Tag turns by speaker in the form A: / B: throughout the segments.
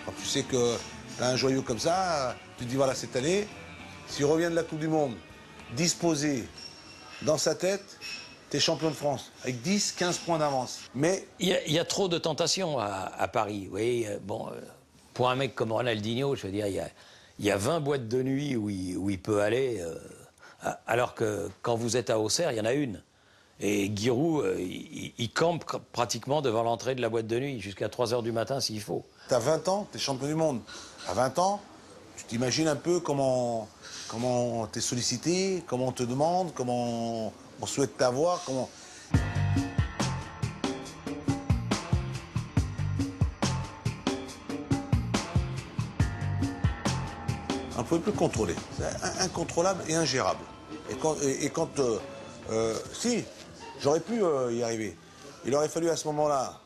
A: Quand tu sais que tu as un joyau comme ça, tu te dis voilà, cette année, s'il revient de la Coupe du Monde, disposé dans sa tête, t'es champion de France, avec 10, 15 points d'avance. Mais
B: il y a trop de tentations à Paris. Oui, bon, pour un mec comme Ronaldinho, je veux dire, il y a 20 boîtes de nuit où il peut aller, alors que quand vous êtes à Auxerre, il y en a une. Et Giroud, il campe pratiquement devant l'entrée de la boîte de nuit, jusqu'à 3 h du matin s'il faut.
A: T'as 20 ans, t'es champion du monde. À 20 ans, tu t'imagines un peu comment t'es sollicité, comment on te demande, comment on souhaite t'avoir, comment... On ne pouvait plus contrôler. C'est incontrôlable et ingérable. Si, j'aurais pu y arriver. Il aurait fallu à ce moment-là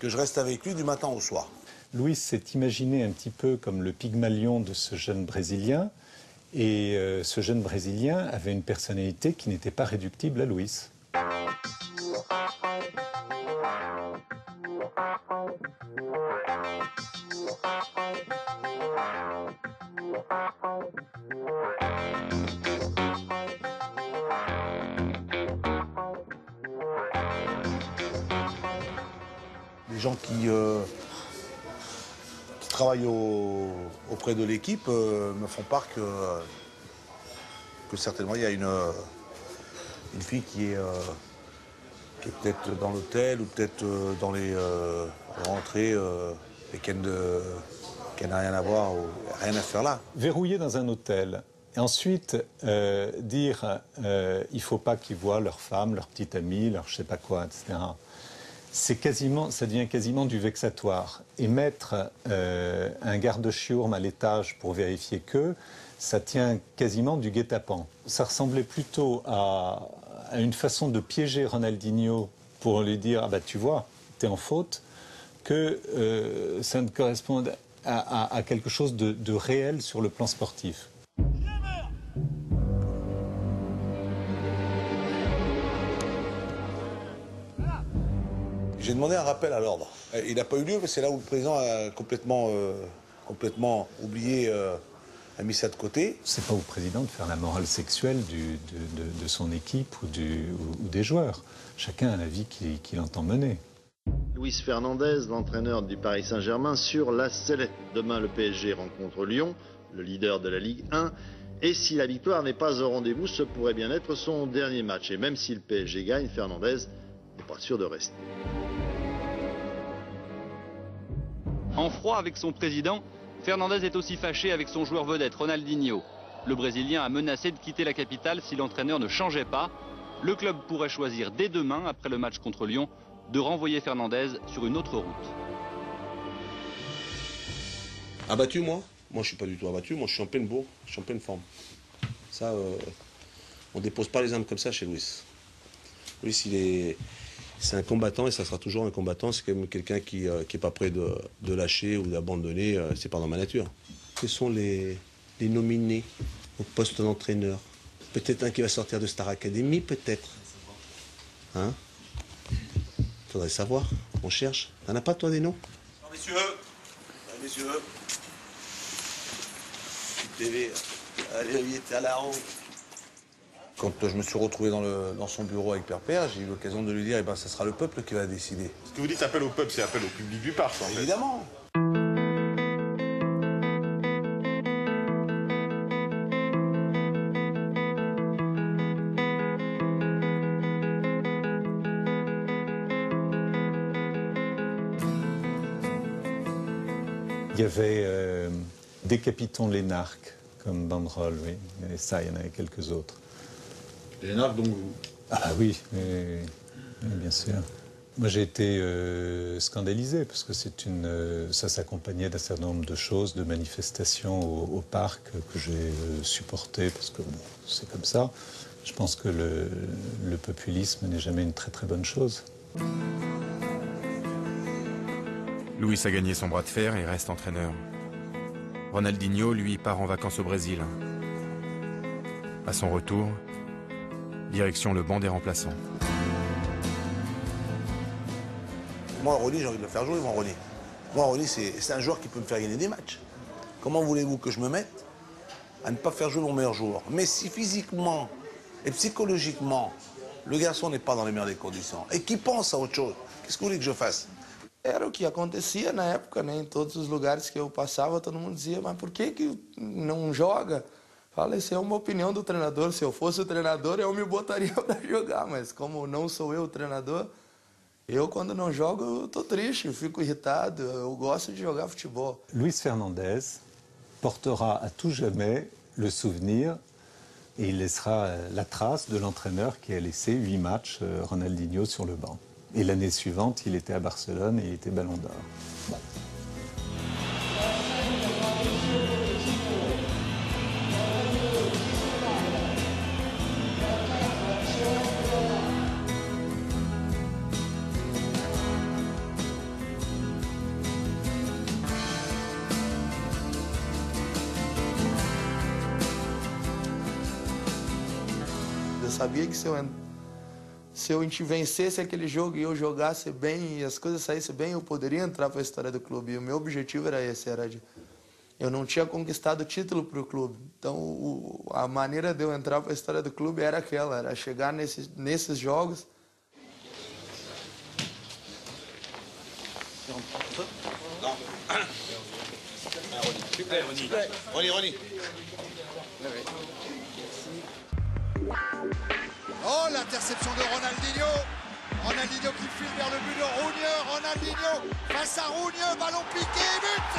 A: que je reste avec lui du matin au soir.
C: Luis s'est imaginé un petit peu comme le Pygmalion de ce jeune Brésilien. Et ce jeune Brésilien avait une personnalité qui n'était pas réductible à Luis.
A: Les gens qui travaillent auprès de l'équipe me font part que certainement il y a une fille qui est peut-être dans l'hôtel ou peut-être dans les rentrées et qu'elle n'a rien à voir ou rien à faire là.
C: Verrouillé dans un hôtel. Et ensuite, dire il ne faut pas qu'ils voient leur femme, leur petite amie, leur je ne sais pas quoi, etc. Ça devient quasiment du vexatoire. Et mettre un garde-chiourme à l'étage pour vérifier que, ça tient quasiment du guet-apens. Ça ressemblait plutôt à une façon de piéger Ronaldinho pour lui dire « Ah bah tu vois, t'es en faute », que ça ne corresponde à quelque chose de réel sur le plan sportif.
A: J'ai demandé un rappel à l'ordre. Il n'a pas eu lieu, mais c'est là où le président a complètement oublié, a mis ça de côté.
C: C'est pas au président de faire la morale sexuelle de son équipe ou des joueurs. Chacun a la vie qu'il entend mener.
D: Luis Fernandez, l'entraîneur du Paris Saint-Germain, sur la sellette. Demain, le PSG rencontre Lyon, le leader de la Ligue 1. Et si la victoire n'est pas au rendez-vous, ce pourrait bien être son dernier match. Et même si le PSG gagne, Fernandez n'est pas sûr de rester.
E: En froid avec son président, Fernandez est aussi fâché avec son joueur vedette, Ronaldinho. Le Brésilien a menacé de quitter la capitale si l'entraîneur ne changeait pas. Le club pourrait choisir dès demain, après le match contre Lyon, de renvoyer Fernandez sur une autre route.
A: Abattu, moi je suis pas du tout abattu, moi je suis en pleine bourre, je suis en pleine forme. Ça, on dépose pas les armes comme ça chez Luis. Luis, c'est un combattant et ça sera toujours un combattant. C'est quand même quelqu'un qui est pas prêt de lâcher ou d'abandonner. C'est pas dans ma nature. Quels sont les nominés au poste d'entraîneur? Peut-être un qui va sortir de Star Academy, peut-être. Hein? Faudrait savoir. On cherche. T'en as pas, toi, des noms? Non, messieurs. Messieurs. TV. Allez, il était à la honte. Quand je me suis retrouvé dans son bureau avec Père, j'ai eu l'occasion de lui dire, eh ben, ça sera le peuple qui va décider.
F: Ce que vous dites appel au peuple, c'est appel au public du parc, en fait.
A: Évidemment.
C: Il y avait Décapitons l'énarque comme banderole, oui. Et ça, il y en avait quelques autres.
A: L'énarque, donc vous?
C: Ah oui, bien sûr. Moi, j'ai été scandalisé parce que ça s'accompagnait d'un certain nombre de choses, de manifestations au parc que j'ai supportées parce que bon, c'est comme ça. Je pense que le populisme n'est jamais une très très bonne chose.
G: Luis a gagné son bras de fer et reste entraîneur. Ronaldinho, lui, part en vacances au Brésil. À son retour, direction le banc des remplaçants.
A: Moi, Ronny, j'ai envie de le faire jouer, moi, Ronny.
H: Moi, Ronny, c'est un joueur qui peut me faire gagner des matchs. Comment voulez-vous que je me mette à ne pas faire jouer mon meilleur joueur? Mais si physiquement et psychologiquement, le garçon n'est pas dans les meilleures des conditions et qu'il pense à autre chose, qu'est-ce que vous voulez que je fasse?
I: Era o que acontecia na época, né? Em todos os lugares que eu passava, todo mundo dizia, mas por que não joga? Fala, isso é uma opinião do treinador. Se eu fosse o treinador, eu me botaria para jogar, mas como não sou eu o treinador, eu quando não jogo, eu tô triste, eu fico irritado, eu gosto de jogar futebol.
C: Luis Fernandez portera à tout jamais le souvenir et il laissera la trace de l'entraîneur qui a laissé 8 matchs Ronaldinho sur le banc. Et l'année suivante, il était à Barcelone et il était Ballon d'Or. Bon.
I: Eu sabia que se eu vencesse aquele jogo e eu jogasse bem e as coisas saíssem bem, eu poderia entrar para a história do clube. E o meu objetivo era esse, eu não tinha conquistado título para o clube. Então, a maneira de eu entrar para a história do clube era aquela, era chegar nesses jogos.
H: Ronny.
J: Oh, l'interception de Ronaldinho. Ronaldinho qui file vers le but de Rougneux. Ronaldinho face à Rougneux, ballon piqué, but.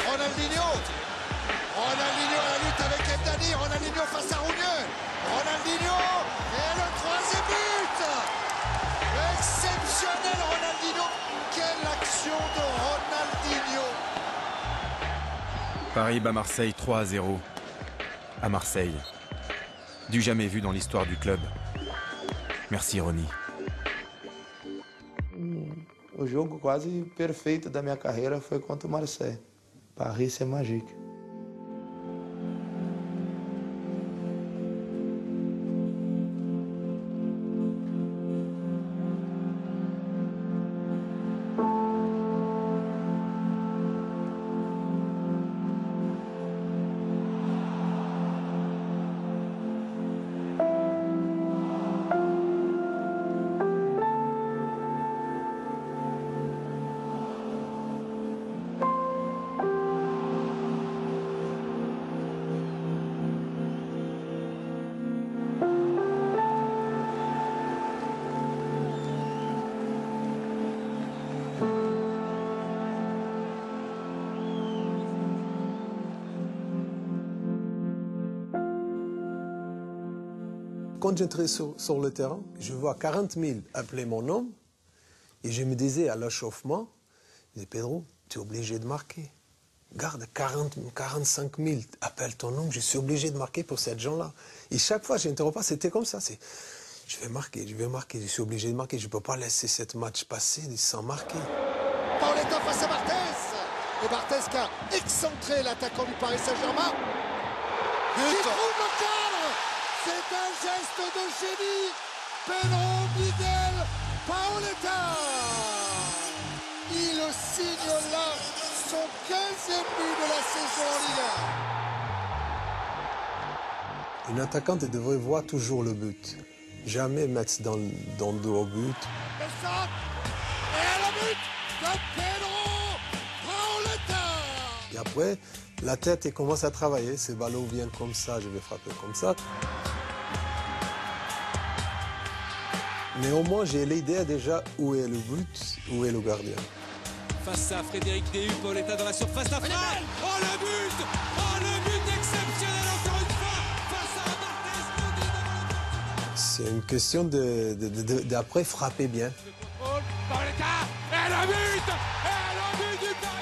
J: Ronaldinho à la lutte avec Mdani. Ronaldinho face à Rougneux. Ronaldinho et le troisième but. Exceptionnel Ronaldinho. Quelle action de Ronaldinho.
G: Paris bat Marseille 3-0. À Marseille. Du jamais vu dans l'histoire du club. Merci Ronny.
I: O jogo quase perfeito da minha carreira foi contra o Marseille. Paris, c'est magique.
K: Quand j'entrais sur le terrain, je vois 40 000 appeler mon nom et je me disais à l'échauffement, je disais, Pedro, tu es obligé de marquer. Garde 45 000 appellent ton nom, je suis obligé de marquer pour ces gens-là. Et chaque fois, je n'interromps pas, c'était comme ça. Je vais marquer, je suis obligé de marquer. Je ne peux pas laisser ce match passer sans marquer.
J: Paoletta face à Barthez. Et Barthez qui a excentré l'attaquant du Paris Saint-Germain. Qui trouve le cadre. C'est un geste de génie. Pedro Miguel Paoletta. Il signe là son 15e but de la saison en Ligue 1.
K: Une attaquante devrait voir toujours le but. Jamais mettre dans le dos au but.
J: Le centre. Et le but de Pedro Paoletta.
K: Et après, la tête elle commence à travailler. Ces ballons viennent comme ça, je vais frapper comme ça. Mais au moins, j'ai l'idée déjà où est le but, où est le gardien.
L: Face à Frédéric Déhu, Paoletta dans la surface, la frappe. Oh le but! Oh le but exceptionnel encore une fois face à Barthez.
K: C'est une question d'après frapper bien.
L: Paoletta et le but! Et le but du Paris!